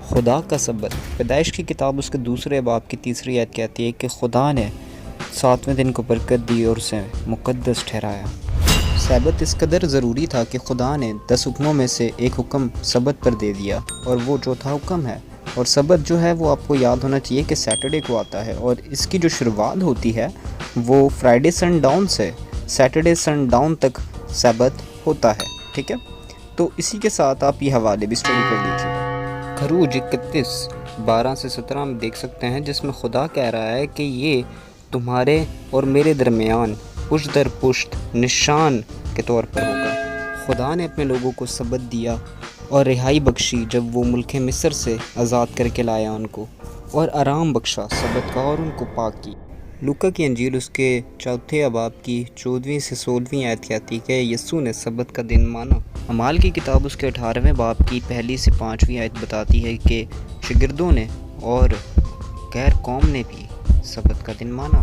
خدا کا سبت پیدائش کی کتاب اس کے دوسرے باب کی تیسری آیت کہتی ہے کہ خدا نے 7ویں دن کو برکت دی اور اسے مقدس ٹھہرایا۔ سبت اس قدر ضروری تھا کہ خدا نے 10 حکموں میں سے ایک حکم سبت پر دے دیا، اور وہ چوتھا حکم ہے۔ اور سبت جو ہے وہ آپ کو یاد ہونا چاہیے کہ سیٹرڈے کو آتا ہے، اور اس کی جو شروعات ہوتی ہے وہ فرائیڈے سن ڈاؤن سے سیٹرڈے سن ڈاؤن تک سبت ہوتا ہے، ٹھیک ہے؟ تو اسی کے ساتھ آپ یہ حوالے بھی اسٹڈی کر لیجیے۔ خروج 31:12-17 میں دیکھ سکتے ہیں، جس میں خدا کہہ رہا ہے کہ یہ تمہارے اور میرے درمیان پشت در پشت نشان کے طور پر ہوگا۔ خدا نے اپنے لوگوں کو سبت دیا اور رہائی بخشی جب وہ ملک مصر سے آزاد کر کے لایا ان کو، اور آرام بخشا سبت کا اور ان کو پاک کی۔ لوکا کی انجیل اس کے 4 باب کی 14 سے 16 آیت کہتی کہ یسوع نے سبت کا دن مانا۔ اعمال کی کتاب اس کے 18 باب کی 1 سے 5 آیت بتاتی ہے کہ شاگردوں نے اور غیر قوم نے بھی سبت کا دن مانا۔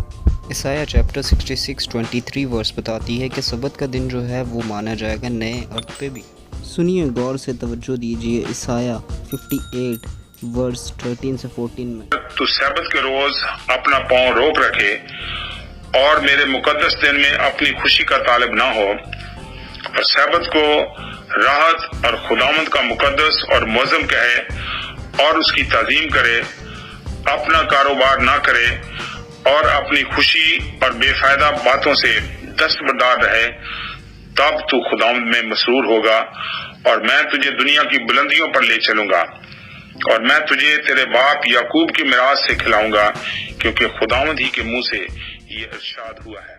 عیسائیہ چیپٹر 66:23 ورس بتاتی ہے کہ سبت کا دن جو ہے وہ مانا جائے گا نئے ارتھ پہ بھی۔ سنیے غور سے توجہ دیجیے عیسائیہ 58 ورس 13 سے 14 میں۔ تو سبت کے روز اپنا پاؤں روک رکھے اور میرے مقدس دن میں اپنی خوشی کا طالب نہ ہو، اور سبت کو راحت اور خداوند کا مقدس اور معظم کہے اور اس کی تعظیم کرے، اپنا کاروبار نہ کرے اور اپنی خوشی اور بے فائدہ باتوں سے دستبردار رہے، تب تو خداوند میں مسرور ہوگا، اور میں تجھے دنیا کی بلندیوں پر لے چلوں گا، اور میں تجھے تیرے باپ یعقوب کی میراث سے کھلاؤں گا، کیونکہ خداوند ہی کے منہ سے یہ ارشاد ہوا ہے۔